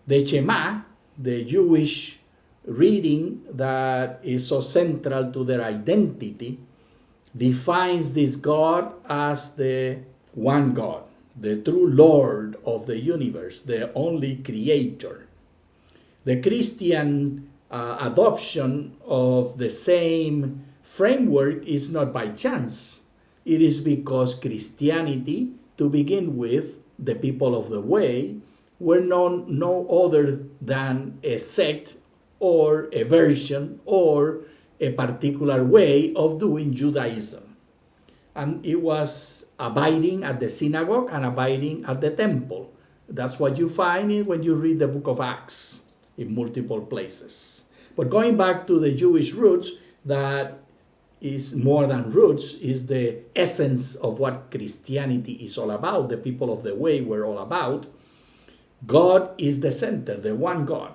The Shema, the Jewish reading that is so central to their identity, defines this God as the one God, the true Lord of the universe, the only creator. The Christian adoption of the same framework is not by chance. It is because Christianity, to begin with, the people of the way, were no other than a sect or a version or a particular way of doing Judaism. And it was abiding at the synagogue and abiding at the temple. That's what you find when you read the book of Acts in multiple places. But going back to the Jewish roots, that is more than roots, is the essence of what Christianity is all about, the people of the way were all about. God is the center, the one God.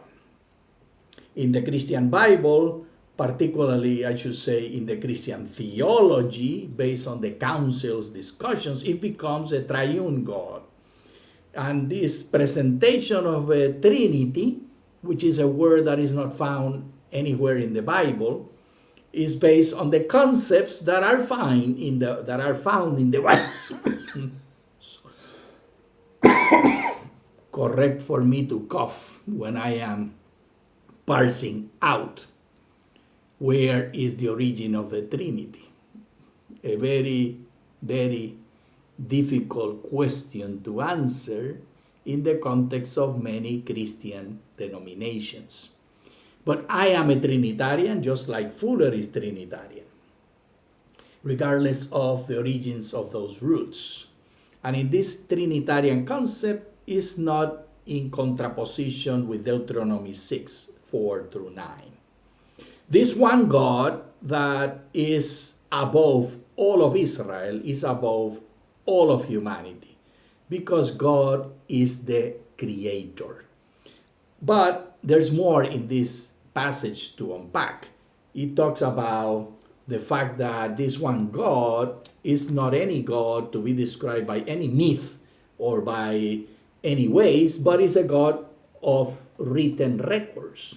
In the Christian Bible, particularly, I should say, in the Christian theology, based on the council's discussions, it becomes a triune God. And this presentation of a Trinity, which is a word that is not found anywhere in the Bible, is based on the concepts that are found in the Bible. Correct for me to cough when I am parsing out where is the origin of the Trinity. A very, very difficult question to answer in the context of many Christian denominations. But I am a Trinitarian, just like Fuller is Trinitarian, regardless of the origins of those roots. And in this Trinitarian concept is not in contraposition with Deuteronomy 6, 4 through 9. This one God that is above all of Israel is above all of humanity, because God is the creator. But there's more in this passage to unpack. It talks about the fact that this one God is not any God to be described by any myth or by any ways, but is a God of written records.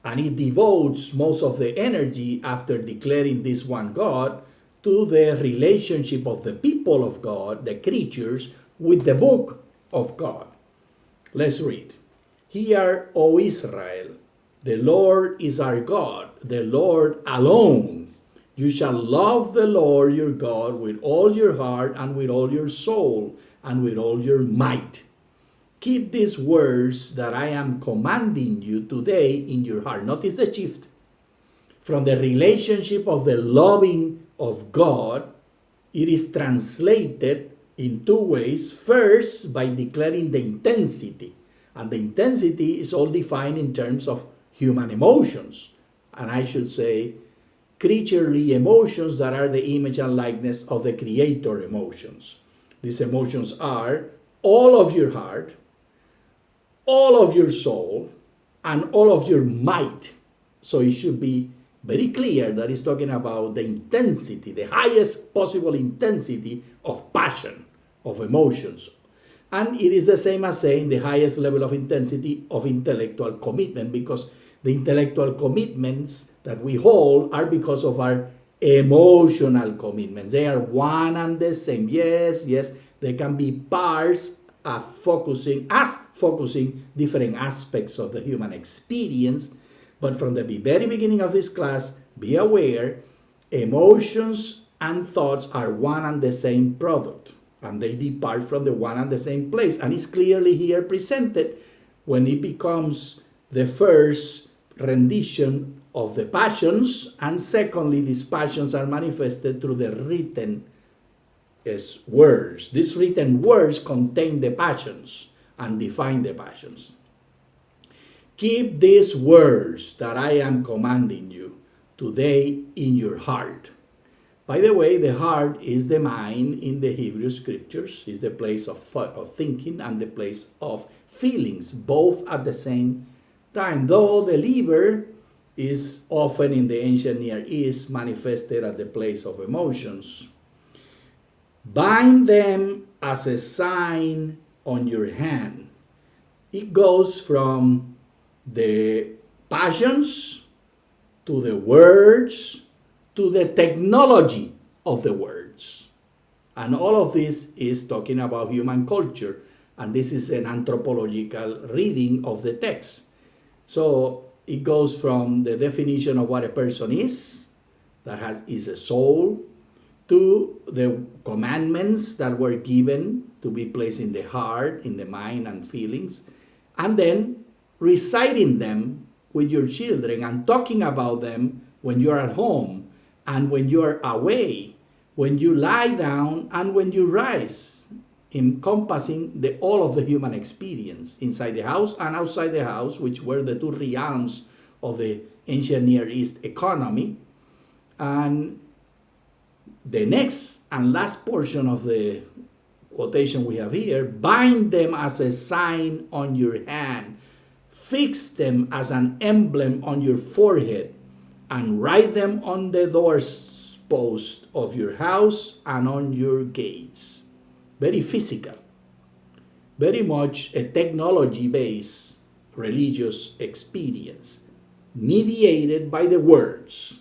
And it devotes most of the energy after declaring this one God to the relationship of the people of God, the creatures, with the book of God. Let's read. Hear, O Israel, the Lord is our God, the Lord alone. You shall love the Lord your God with all your heart and with all your soul and with all your might. Keep these words that I am commanding you today in your heart. Notice the shift from the relationship of the loving of God. It is translated in two ways. First, by declaring the intensity. And the intensity is all defined in terms of human emotions. And I should say, creaturely emotions that are the image and likeness of the Creator emotions. These emotions are all of your heart, all of your soul, and all of your might. So it should be very clear that it's talking about the intensity, the highest possible intensity of passion, of emotions. And it is the same as saying the highest level of intensity of intellectual commitment, because the intellectual commitments that we hold are because of our emotional commitments. They are one and the same. Yes, they can be parts of focusing different aspects of the human experience. But from the very beginning of this class, be aware, emotions and thoughts are one and the same product, and they depart from the one and the same place. And it's clearly here presented when it becomes the first rendition of the passions, and secondly, these passions are manifested through the written words. These written words contain the passions and define the passions. Keep these words that I am commanding you today in your heart. By the way, the heart is the mind in the Hebrew scriptures, is the place of thinking and the place of feelings, both at the same time. Though the liver is often in the ancient Near East manifested at the place of emotions. Bind them as a sign on your hand. It goes from the passions to the words to the technology of the words. And all of this is talking about human culture. And this is an anthropological reading of the text. So it goes from the definition of what a person is, is a soul, to the commandments that were given to be placed in the heart, in the mind and feelings, and then reciting them with your children and talking about them when you're at home and when you're away, when you lie down and when you rise, encompassing all of the human experience inside the house and outside the house, which were the two realms of the ancient Near East economy. And the next and last portion of the quotation we have here: bind them as a sign on your hand, fix them as an emblem on your forehead, and write them on the doorpost of your house and on your gates. Very physical, very much a technology-based religious experience, mediated by the words.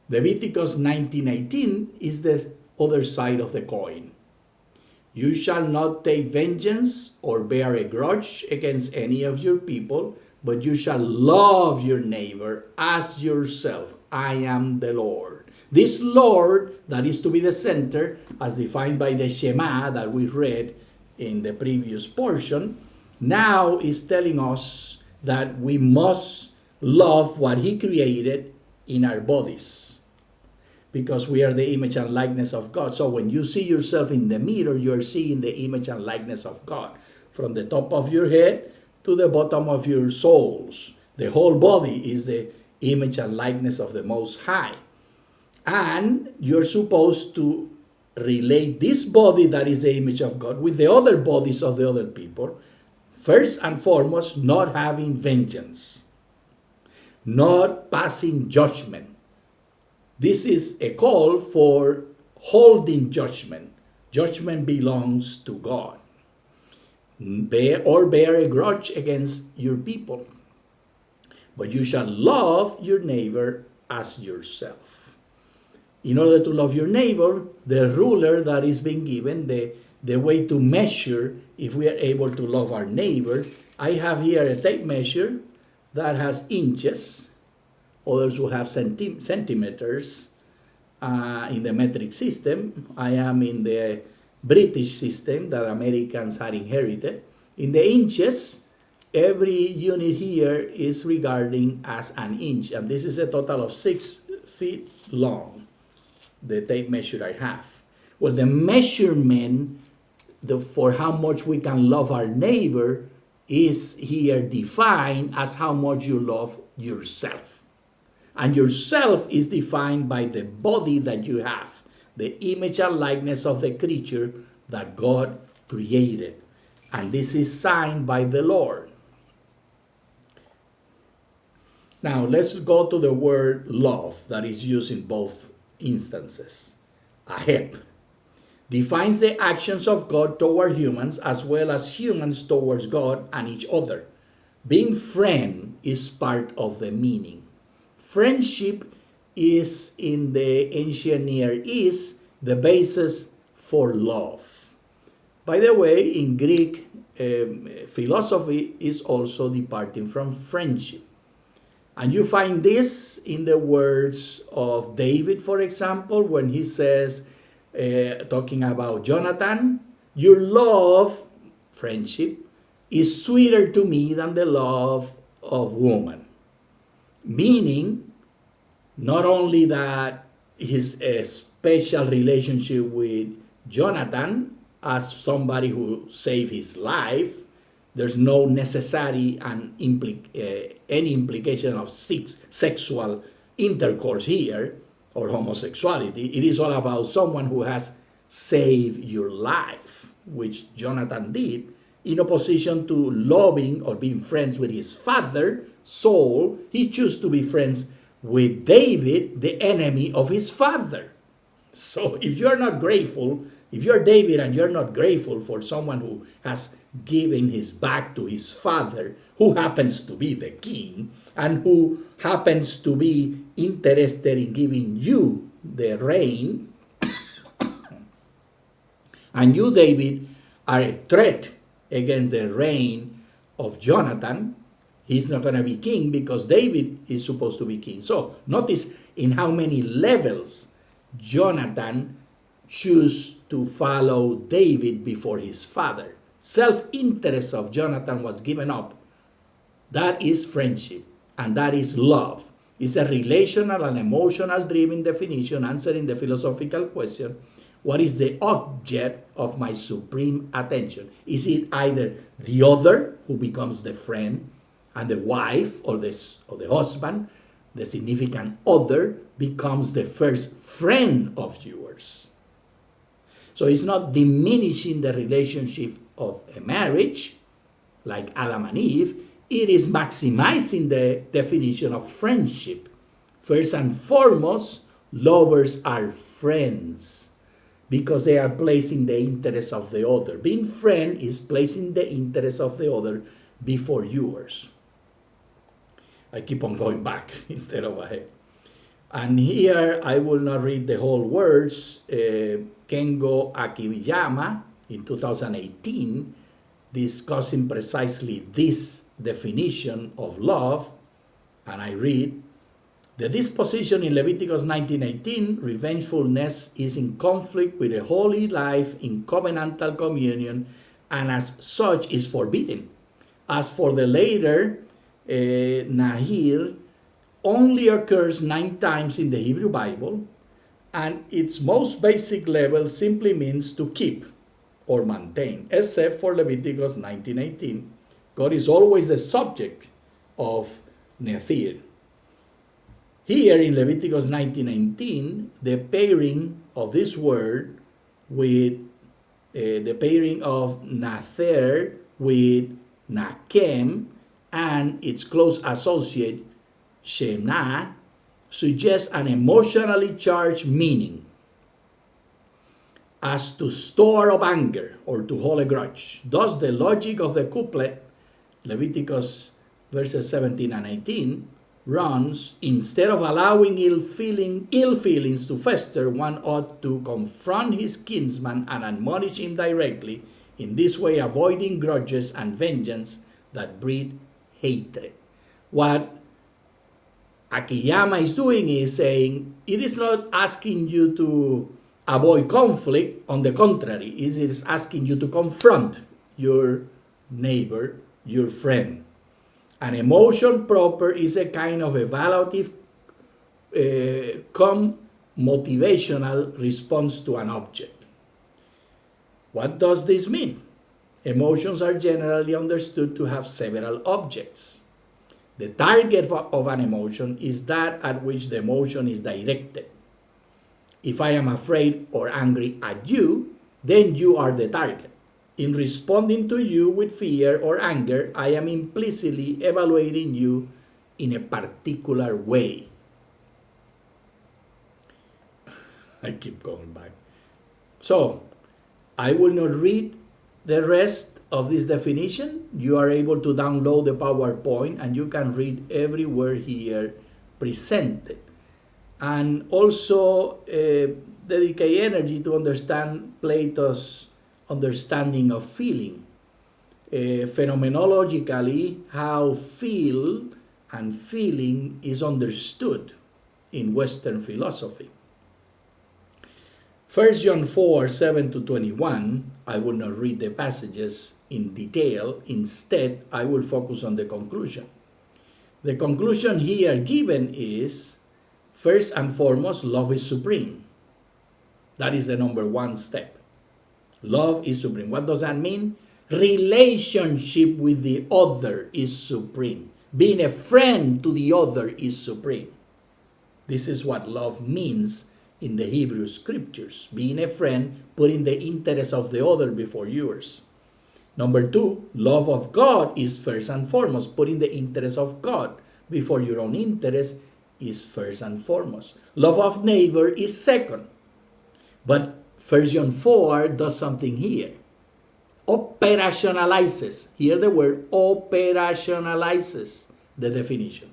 Leviticus 19:18 is the other side of the coin. You shall not take vengeance or bear a grudge against any of your people, but you shall love your neighbor as yourself. I am the Lord. This Lord, that is to be the center, as defined by the Shema that we read in the previous portion, now is telling us that we must love what He created in our bodies, because we are the image and likeness of God. So when you see yourself in the mirror, you're seeing the image and likeness of God. From the top of your head to the bottom of your soles. The whole body is the image and likeness of the Most High. And you're supposed to relate this body that is the image of God with the other bodies of the other people. First and foremost, not having vengeance, not passing judgment. This is a call for holding judgment. Judgment belongs to God. Bear a grudge against your people. But you shall love your neighbor as yourself. In order to love your neighbor, the ruler that is being given, the way to measure if we are able to love our neighbor, I have here a tape measure that has inches. Others will have centimeters in the metric system. I am in the British system that Americans had inherited. In the inches, every unit here is regarding as an inch. And this is a total of 6 feet long, the tape measure I have. Well, the measurement for how much we can love our neighbor is here defined as how much you love yourself. And yourself is defined by the body that you have, the image and likeness of the creature that God created. And this is signed by the Lord. Now, let's go to the word love that is used in both instances. Aheb defines the actions of God toward humans as well as humans towards God and each other. Being friend is part of the meaning. Friendship is, in the ancient Near East, the basis for love. By the way, in Greek, philosophy is also departing from friendship. And you find this in the words of David, for example, when he says, talking about Jonathan, your love, friendship, is sweeter to me than the love of woman. Meaning, not only that his special relationship with Jonathan as somebody who saved his life, there's no necessary and any implication of sexual intercourse here or homosexuality. It is all about someone who has saved your life, which Jonathan did, in opposition to loving or being friends with his father, Saul. He chose to be friends with David, the enemy of his father. So if you are not grateful If you're David and you're not grateful for someone who has given his back to his father, who happens to be the king, and who happens to be interested in giving you the reign, and you, David, are a threat against the reign of Jonathan, he's not going to be king because David is supposed to be king. So notice in how many levels Jonathan chose to follow David before his father. Self-interest of Jonathan was given up. That is friendship, and that is love. It's a relational and emotional driven definition answering the philosophical question, what is the object of my supreme attention? Is it either the other, who becomes the friend, and the wife or the husband, the significant other, becomes the first friend of yours? So it's not diminishing the relationship of a marriage, like Adam and Eve. It is maximizing the definition of friendship. First and foremost, lovers are friends because they are placing the interest of the other. Being friend is placing the interest of the other before yours. I keep on going back instead of ahead. And here I will not read the whole words. Kengo Akiyama in 2018 discussing precisely this definition of love, and I read, the disposition in Leviticus 19:18, revengefulness is in conflict with a holy life in covenantal communion, and as such is forbidden. As for the later, Nahir only occurs 9 times in the Hebrew Bible, and its most basic level simply means to keep or maintain, except for Leviticus 19:18. God is always the subject of Nahir. Here in Leviticus 19:19, the pairing of this word with the pairing of Nather with Nakem and its close associate Shemah suggests an emotionally charged meaning, as to store of anger or to hold a grudge. Thus, the logic of the couplet, Leviticus verses 17 and 18, runs, instead of allowing ill feelings to fester, one ought to confront his kinsman and admonish him directly, in this way avoiding grudges and vengeance that breed hatred. What Akiyama is doing is saying, it is not asking you to avoid conflict. On the contrary, it is asking you to confront your neighbor, your friend. An emotion proper is a kind of evaluative, motivational response to an object. What does this mean? Emotions are generally understood to have several objects. The target of an emotion is that at which the emotion is directed. If I am afraid or angry at you, then you are the target. In responding to you with fear or anger, I am implicitly evaluating you in a particular way. I keep going back. So, I will not read the rest of this definition. You are able to download the PowerPoint and you can read every word here presented. And also dedicate energy to understand Plato's understanding of feeling. Phenomenologically, how feel and feeling is understood in Western philosophy. 1 John 4, 7-21, I will not read the passages in detail. Instead, I will focus on the conclusion. The conclusion here given is, first and foremost, love is supreme. That is the number one step. Love is supreme. What does that mean? Relationship with the other is supreme. Being a friend to the other is supreme. This is what love means in the Hebrew scriptures. Being a friend, putting the interest of the other before yours. Number 2, love of God is first and foremost. Putting the interest of God before your own interest is first and foremost. Love of neighbor is second. But 1 John 4 does something here. Operationalizes. Hear the word operationalizes the definition.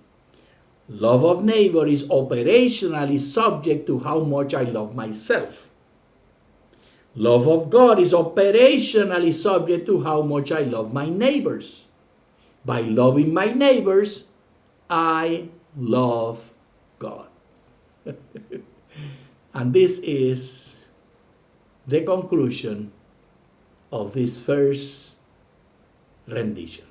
Love of neighbor is operationally subject to how much I love myself. Love of God is operationally subject to how much I love my neighbors. By loving my neighbors, I love God. And this is the conclusion of this first rendition.